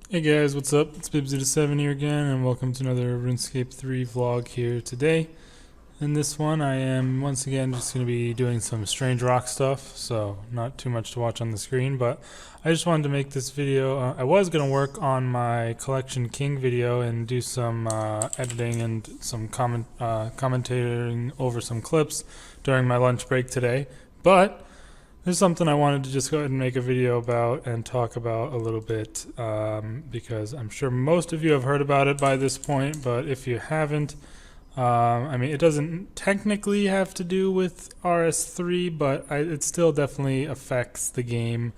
Hey guys, what's up? It's Bibsy7 here again, and welcome to another RuneScape 3 vlog here today. In this one, I am once again just going to be doing some strange rock stuff, so not too much to watch on the screen, but I just wanted to make this video. I was going to work on my Collection King video and do some editing and some commentating over some clips during my lunch break today, but there's something I wanted to just go ahead and make a video about and talk about a little bit because I'm sure most of you have heard about it by this point, but if you haven't, I mean, it doesn't technically have to do with RS3, but it still definitely affects the game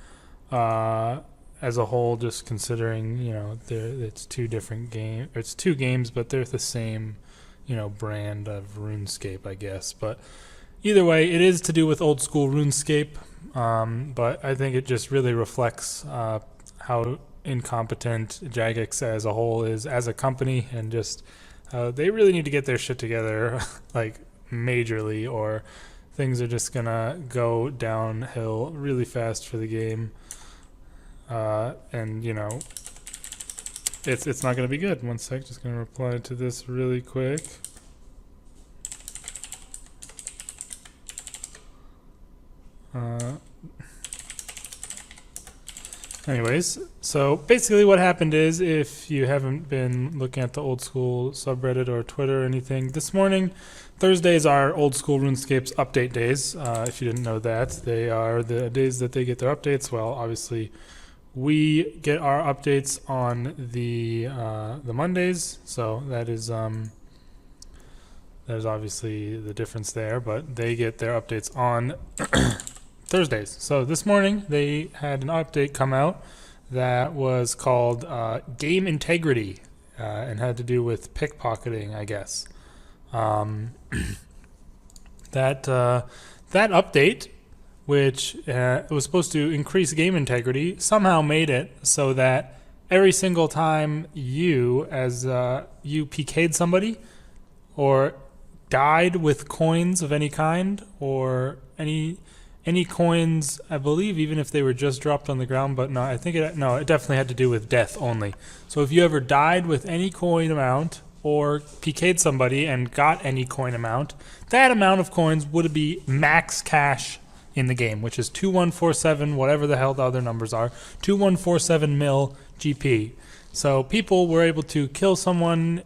as a whole, just considering, you know, it's two different games. It's two games, but they're the same, you know, brand of RuneScape, I guess. But either way, it is to do with old school RuneScape. But I think it just really reflects how incompetent Jagex as a whole is as a company, and just they really need to get their shit together like majorly, or things are just gonna go downhill really fast for the game. And you know, it's not gonna be good. One sec, just gonna reply to this really quick. Anyways, so basically what happened is, if you haven't been looking at the old school subreddit or Twitter or anything, this morning, Thursdays are old school RuneScape's update days. If you didn't know that, they are the days that they get their updates. Well, obviously, we get our updates on the Mondays, so there's obviously the difference there, but they get their updates on Thursdays. So this morning they had an update come out that was called Game Integrity and had to do with pickpocketing, I guess. That update, which was supposed to increase game integrity, somehow made it so that every single time you PK'd somebody or died with coins of any kind, or any coins, I believe, even if they were just dropped on the ground, but no, I think it definitely had to do with death only. So if you ever died with any coin amount or PK'd somebody and got any coin amount, that amount of coins would be max cash in the game, which is 2147, whatever the hell the other numbers are, 2147 mil GP. So people were able to kill someone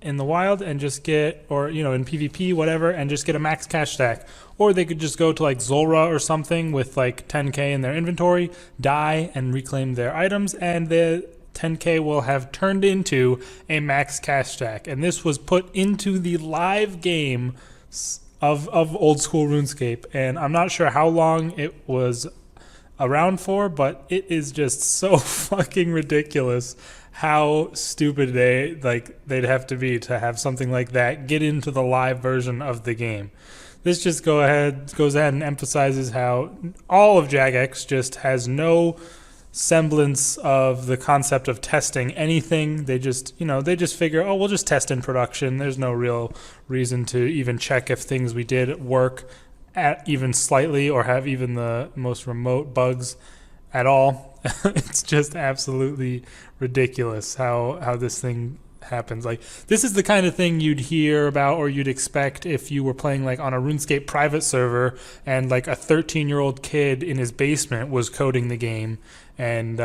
in the wild and just get, or you know, in PvP, whatever, and just get a max cash stack. Or they could just go to like Zulrah or something with like 10k in their inventory, die and reclaim their items, and the 10k will have turned into a max cash stack. And this was put into the live game of old school RuneScape, and I'm not sure how long it was around for, but it is just so fucking ridiculous how stupid they'd have to be to have something like that get into the live version of the game. This just goes ahead and emphasizes how all of Jagex just has no semblance of the concept of testing anything. They just figure, oh, we'll just test in production. There's no real reason to even check if things we did work at even slightly, or have even the most remote bugs at all. It's just absolutely ridiculous how this thing happens. Like, this is the kind of thing you'd hear about, or you'd expect, if you were playing like on a RuneScape private server and like a 13-year-old kid in his basement was coding the game, and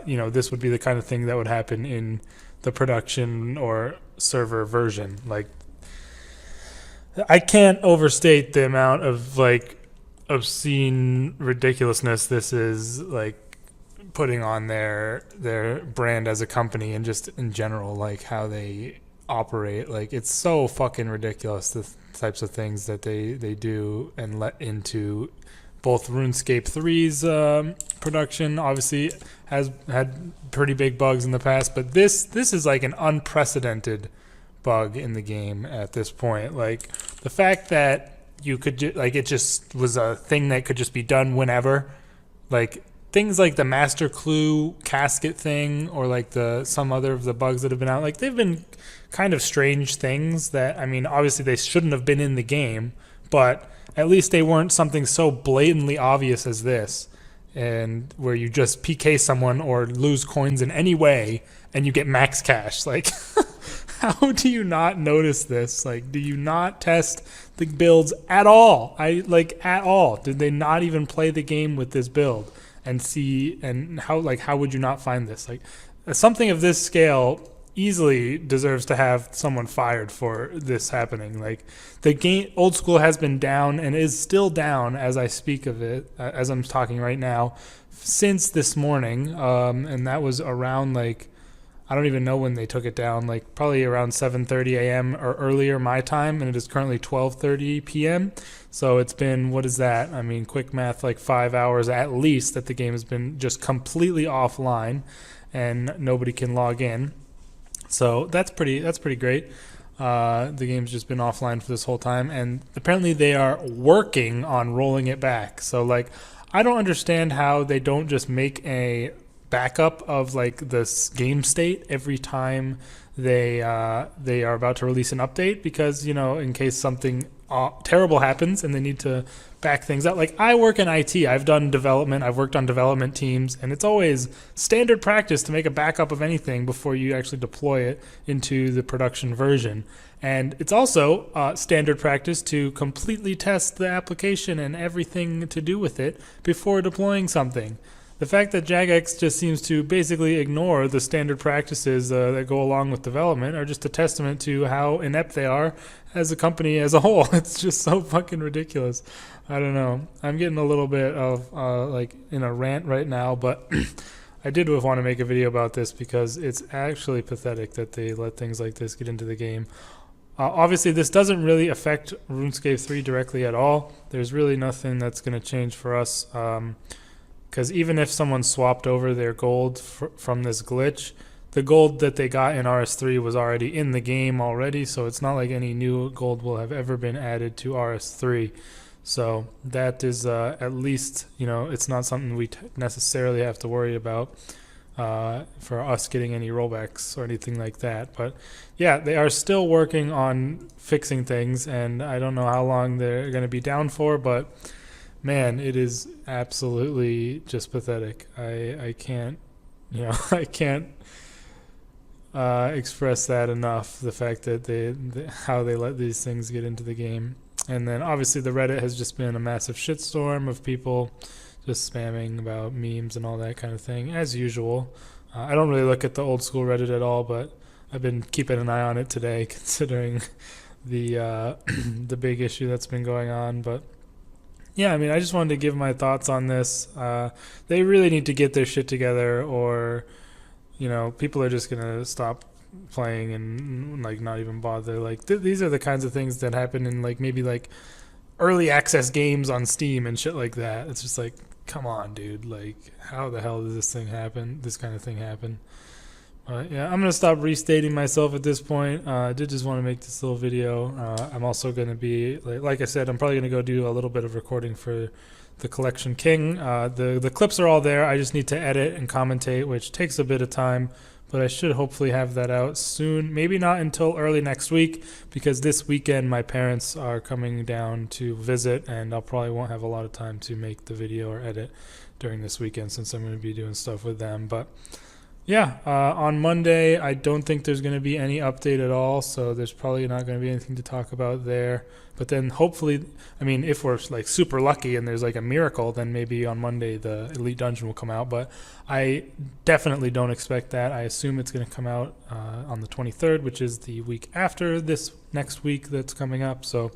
you know, this would be the kind of thing that would happen in the production or server version. Like, I can't overstate the amount of like obscene ridiculousness this is like putting on their brand as a company, and just in general, like how they operate. Like, it's so fucking ridiculous, the types of things that they do and let into both RuneScape 3's production. Obviously has had pretty big bugs in the past, but this is like an unprecedented bug in the game at this point. Like, the fact that you could it just was a thing that could just be done whenever. Like, things like the Master Clue casket thing, or like some other of the bugs that have been out, like, they've been kind of strange things that, I mean, obviously they shouldn't have been in the game, but at least they weren't something so blatantly obvious as this. and where you just PK someone or lose coins in any way and you get max cash. Like, how do you not notice this? Like, do you not test the builds at all? At all. Did they not even play the game with this build and see, and how would you not find this? Like, something of this scale easily deserves to have someone fired for this happening. Like, the game, old school, has been down and is still down as I speak of it, as I'm talking right now, since this morning. And that was around, like, I don't even know when they took it down, like probably around 7:30 a.m. or earlier my time, and it is currently 12:30 p.m. So it's been, what is that? I mean, quick math, like 5 hours at least that the game has been just completely offline and nobody can log in. So that's pretty great. The game's just been offline for this whole time, and apparently they are working on rolling it back. So, like, I don't understand how they don't just make a backup of, like, this game state every time they are about to release an update, because, you know, in case something terrible happens and they need to back things up. Like, I work in IT. I've done development. I've worked on development teams, and it's always standard practice to make a backup of anything before you actually deploy it into the production version. And it's also standard practice to completely test the application and everything to do with it before deploying something. The fact that Jagex just seems to basically ignore the standard practices that go along with development are just a testament to how inept they are as a company as a whole. It's just so fucking ridiculous. I don't know. I'm getting a little bit of like in a rant right now, but I did want to make a video about this because it's actually pathetic that they let things like this get into the game. Obviously, this doesn't really affect RuneScape 3 directly at all. There's really nothing that's going to change for us. Because even if someone swapped over their gold from this glitch, the gold that they got in RS3 was already in the game already, so it's not like any new gold will have ever been added to RS3. So that is at least, you know, it's not something we necessarily have to worry about for us getting any rollbacks or anything like that. But yeah, they are still working on fixing things, and I don't know how long they're going to be down for, but man, it is absolutely just pathetic. I can't, you know, I can't express that enough. The fact that how they let these things get into the game, and then obviously the Reddit has just been a massive shitstorm of people just spamming about memes and all that kind of thing, as usual. I don't really look at the old school Reddit at all, but I've been keeping an eye on it today, considering the the big issue that's been going on. But yeah, I mean, I just wanted to give my thoughts on this. They really need to get their shit together, or, you know, people are just gonna stop playing and like not even bother. Like these are the kinds of things that happen in like maybe like early access games on Steam and shit like that. It's just like, come on, dude. Like, how the hell does this thing happen? This kind of thing happen? Yeah, I'm gonna stop restating myself at this point. I did just want to make this little video. I'm also gonna be, like I said, I'm probably gonna go do a little bit of recording for the Collection King. The clips are all there. I just need to edit and commentate, which takes a bit of time, but I should hopefully have that out soon. Maybe not until early next week, because this weekend my parents are coming down to visit, and I'll probably won't have a lot of time to make the video or edit during this weekend since I'm going to be doing stuff with them. But yeah, on Monday I don't think there's going to be any update at all, so there's probably not going to be anything to talk about there. But then hopefully, I mean, if we're like super lucky and there's like a miracle, then maybe on Monday the Elite Dungeon will come out. But I definitely don't expect that. I assume it's going to come out on the 23rd, which is the week after this next week that's coming up. So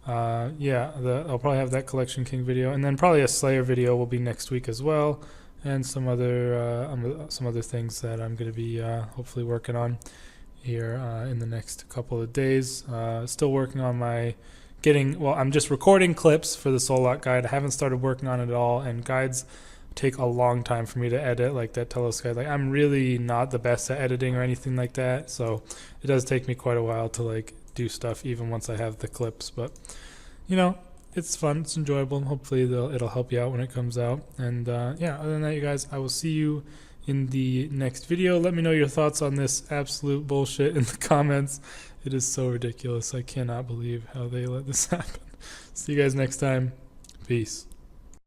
yeah, I'll probably have that Collection King video, and then probably a Slayer video will be next week as well, and some other things that I'm going to be hopefully working on here in the next couple of days. Still working on my I'm just recording clips for the Soul Lock guide. I haven't started working on it at all, and guides take a long time for me to edit, like that Telos guide. Like, I'm really not the best at editing or anything like that, so it does take me quite a while to like do stuff even once I have the clips. But you know, it's fun, it's enjoyable. Hopefully it'll help you out when it comes out. And yeah, other than that, you guys, I will see you in the next video. Let me know your thoughts on this absolute bullshit in the comments. It is so ridiculous. I cannot believe how they let this happen. See you guys next time. Peace.